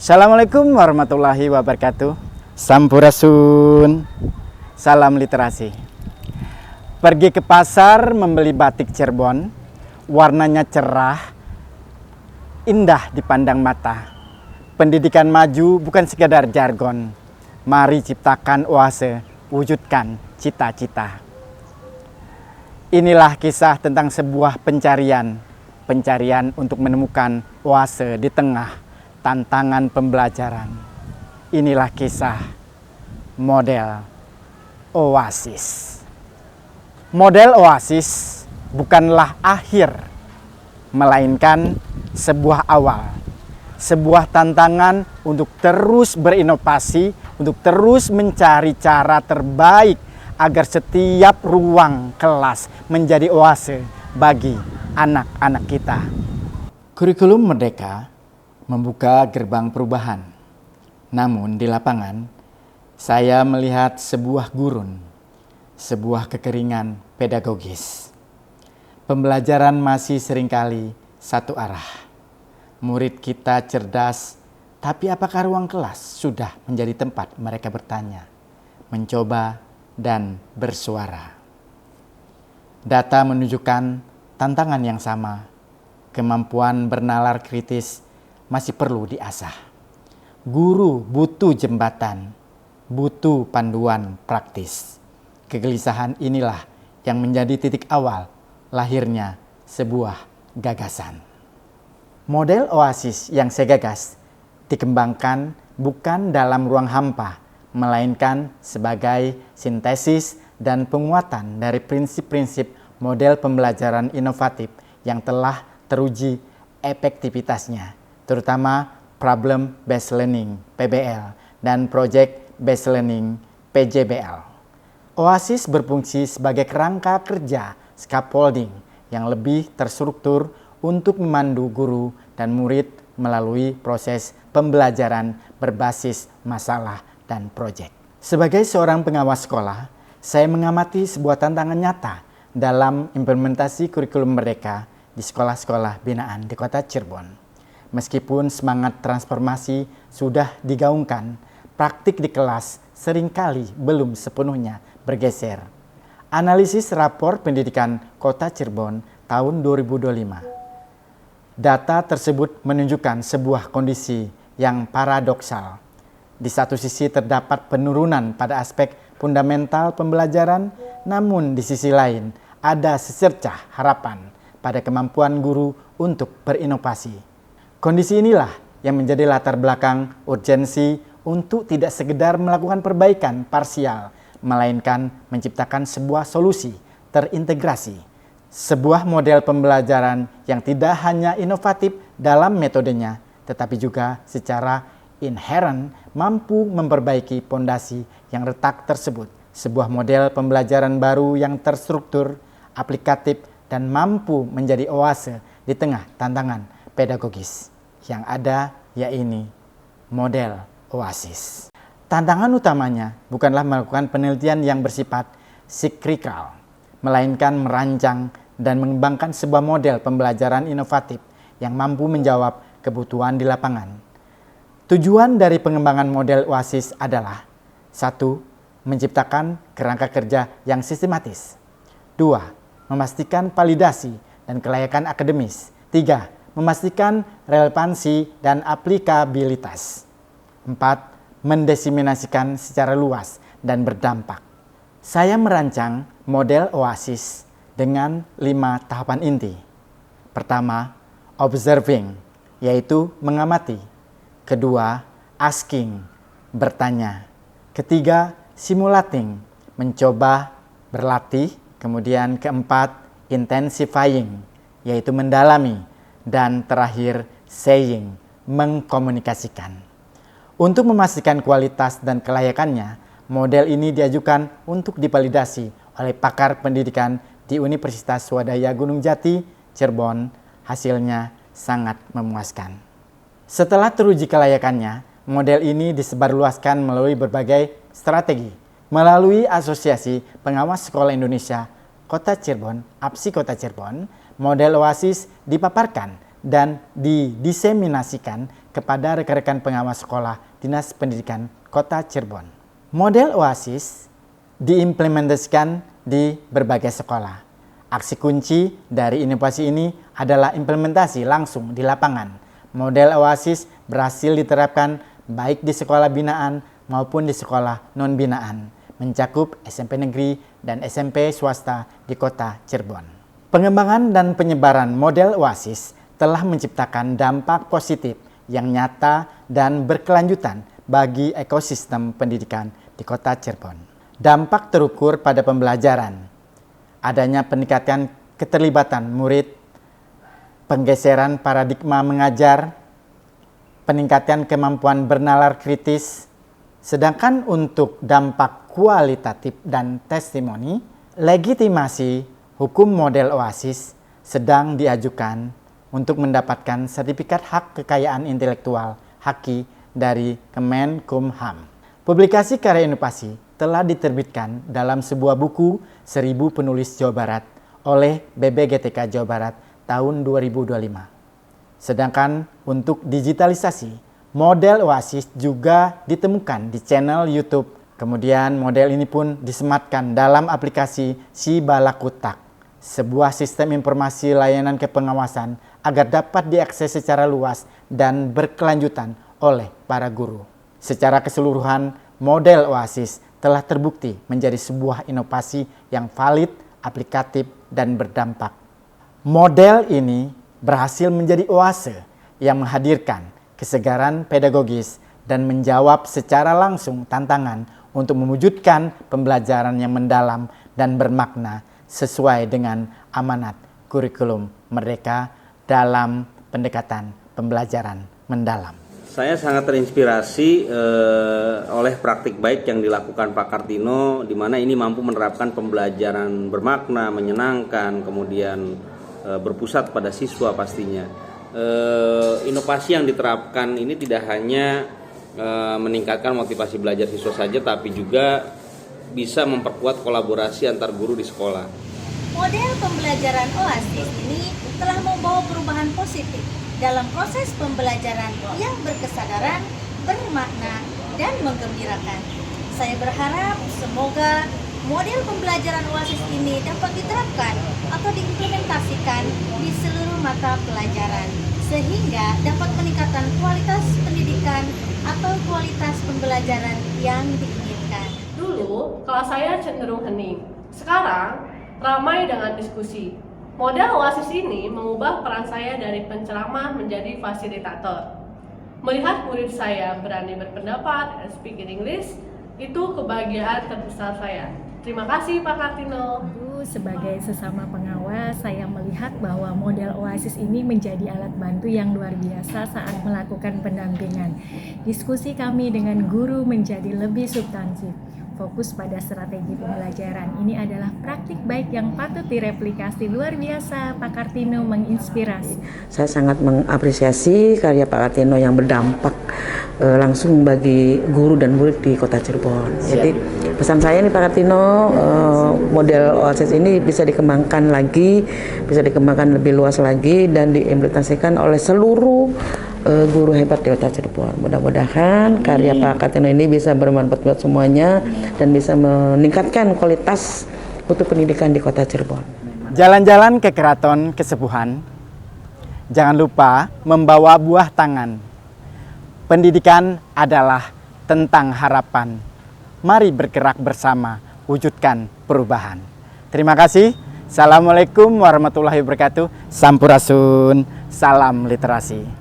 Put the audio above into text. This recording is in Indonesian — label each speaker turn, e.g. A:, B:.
A: Assalamualaikum warahmatullahi wabarakatuh. Sampurasun. Salam literasi. Pergi ke pasar membeli batik Cirebon. Warnanya cerah, indah dipandang mata. Pendidikan maju bukan sekadar jargon. Mari ciptakan oase, wujudkan cita-cita. Inilah kisah tentang sebuah pencarian untuk menemukan oase di tengah tantangan pembelajaran. Inilah kisah model Oasis. Model Oasis bukanlah akhir, melainkan sebuah awal. Sebuah tantangan untuk terus berinovasi, untuk terus mencari cara terbaik agar setiap ruang kelas menjadi oase bagi anak-anak kita. Kurikulum Merdeka membuka gerbang perubahan. Namun di lapangan, saya melihat sebuah gurun, sebuah kekeringan pedagogis. Pembelajaran masih seringkali satu arah. Murid kita cerdas, tapi apakah ruang kelas sudah menjadi tempat mereka bertanya, mencoba, dan bersuara? Data menunjukkan tantangan yang sama. Kemampuan bernalar kritis masih perlu diasah. Guru butuh jembatan, butuh panduan praktis. Kegelisahan inilah yang menjadi titik awal lahirnya sebuah gagasan. Model Oasis yang saya gagas dikembangkan bukan dalam ruang hampa, melainkan sebagai sintesis dan penguatan dari prinsip-prinsip model pembelajaran inovatif yang telah teruji efektivitasnya, terutama Problem Based Learning (PBL) dan Project Based Learning (PJBL). Oasis berfungsi sebagai kerangka kerja scaffolding yang lebih terstruktur untuk memandu guru dan murid melalui proses pembelajaran berbasis masalah dan proyek. Sebagai seorang pengawas sekolah, saya mengamati sebuah tantangan nyata dalam implementasi kurikulum Merdeka di sekolah-sekolah binaan di kota Cirebon. Meskipun semangat transformasi sudah digaungkan, praktik di kelas seringkali belum sepenuhnya bergeser. Analisis rapor pendidikan kota Cirebon tahun 2025. Data tersebut menunjukkan sebuah kondisi yang paradoksal. Di satu sisi terdapat penurunan pada aspek fundamental pembelajaran, namun di sisi lain ada secercah harapan pada kemampuan guru untuk berinovasi. Kondisi inilah yang menjadi latar belakang urgensi untuk tidak sekedar melakukan perbaikan parsial, melainkan menciptakan sebuah solusi terintegrasi. Sebuah model pembelajaran yang tidak hanya inovatif dalam metodenya, tetapi juga secara inherent mampu memperbaiki fondasi yang retak tersebut. Sebuah model pembelajaran baru yang terstruktur, aplikatif, dan mampu menjadi oase di tengah tantangan pedagogis. Yang ada yaitu model Oasis. Tantangan utamanya bukanlah melakukan penelitian yang bersifat sikrikal, melainkan merancang dan mengembangkan sebuah model pembelajaran inovatif yang mampu menjawab kebutuhan di lapangan. Tujuan dari pengembangan model Oasis adalah 1. Menciptakan kerangka kerja yang sistematis. 2. Memastikan validasi dan kelayakan akademis. 3. Memastikan relevansi dan aplikabilitas. 4. Mendiseminasikan secara luas dan berdampak. Saya merancang model Oasis dengan 5 tahapan inti. Pertama, observing, yaitu mengamati. Kedua, asking, bertanya. Ketiga, simulating, mencoba, berlatih. Kemudian keempat, intensifying, yaitu mendalami. Dan terakhir, saying, mengkomunikasikan. Untuk memastikan kualitas dan kelayakannya, model ini diajukan untuk divalidasi oleh pakar pendidikan di Universitas Swadaya Gunung Jati, Cirebon. Hasilnya sangat memuaskan. Setelah teruji kelayakannya, model ini disebarluaskan melalui berbagai strategi. Melalui Asosiasi Pengawas Sekolah Indonesia Kota Cirebon, APSI Kota Cirebon, model Oasis dipaparkan dan didiseminasikan kepada rekan-rekan pengawas sekolah Dinas Pendidikan Kota Cirebon. Model Oasis diimplementasikan di berbagai sekolah. Aksi kunci dari inovasi ini adalah implementasi langsung di lapangan. Model Oasis berhasil diterapkan baik di sekolah binaan maupun di sekolah non-binaan, mencakup SMP negeri dan SMP swasta di Kota Cirebon. Pengembangan dan penyebaran model Oasis telah menciptakan dampak positif yang nyata dan berkelanjutan bagi ekosistem pendidikan di Kota Cirebon. Dampak terukur pada pembelajaran, adanya peningkatan keterlibatan murid, penggeseran paradigma mengajar, peningkatan kemampuan bernalar kritis. Sedangkan untuk dampak kualitatif dan testimoni, legitimasi hukum model Oasis sedang diajukan untuk mendapatkan sertifikat hak kekayaan intelektual HAKI dari Kemenkumham. Publikasi karya inovasi telah diterbitkan dalam sebuah buku 1000 penulis Jawa Barat oleh BBGTK Jawa Barat tahun 2025. Sedangkan untuk digitalisasi, model Oasis juga ditemukan di channel YouTube. Kemudian model ini pun disematkan dalam aplikasi Si Balakutak, sebuah sistem informasi layanan kepengawasan agar dapat diakses secara luas dan berkelanjutan oleh para guru. Secara keseluruhan, model Oasis telah terbukti menjadi sebuah inovasi yang valid, aplikatif, dan berdampak. Model ini berhasil menjadi oase yang menghadirkan kesegaran pedagogis dan menjawab secara langsung tantangan untuk mewujudkan pembelajaran yang mendalam dan bermakna sesuai dengan amanat kurikulum Merdeka dalam pendekatan pembelajaran mendalam.
B: Saya sangat terinspirasi oleh praktik baik yang dilakukan Pak Kartino, di mana ini mampu menerapkan pembelajaran bermakna, menyenangkan, kemudian berpusat pada siswa pastinya. Inovasi yang diterapkan ini tidak hanya meningkatkan motivasi belajar siswa saja, tapi juga bisa memperkuat kolaborasi antar guru di sekolah.
C: Model pembelajaran Oasis ini telah membawa perubahan positif dalam proses pembelajaran yang berkesadaran, bermakna, dan menggembirakan. Saya berharap semoga model pembelajaran Oasis ini dapat diterapkan atau diimplementasikan di seluruh mata pelajaran, sehingga dapat meningkatkan kualitas pendidikan atau kualitas pembelajaran yang diinginkan.
D: Dulu, kelas saya cenderung hening. Sekarang, ramai dengan diskusi. Model Oasis ini mengubah peran saya dari penceramah menjadi fasilitator. Melihat murid saya berani berpendapat and speak in English, itu kebahagiaan terbesar saya. Terima kasih Pak Kartino.
E: Sebagai sesama pengawas, saya melihat bahwa model Oasis ini menjadi alat bantu yang luar biasa saat melakukan pendampingan. Diskusi kami dengan guru menjadi lebih substansif, fokus pada strategi pembelajaran. Ini adalah praktik baik yang patut direplikasi. Luar biasa, Pak Kartino menginspirasi.
F: Saya sangat mengapresiasi karya Pak Kartino yang berdampak langsung bagi guru dan murid di Kota Cirebon. Jadi pesan saya nih Pak Kartino, model Oasis ini bisa dikembangkan lagi, bisa dikembangkan lebih luas lagi dan diimplementasikan oleh seluruh guru hebat di Kota Cirebon. Mudah-mudahan karya Pak Kartino ini bisa bermanfaat buat semuanya dan bisa meningkatkan kualitas mutu pendidikan di Kota Cirebon.
A: Jalan-jalan ke Keraton Kesepuhan, jangan lupa membawa buah tangan. Pendidikan adalah tentang harapan. Mari bergerak bersama, wujudkan perubahan. Terima kasih. Assalamualaikum warahmatullahi wabarakatuh. Sampurasun, salam literasi.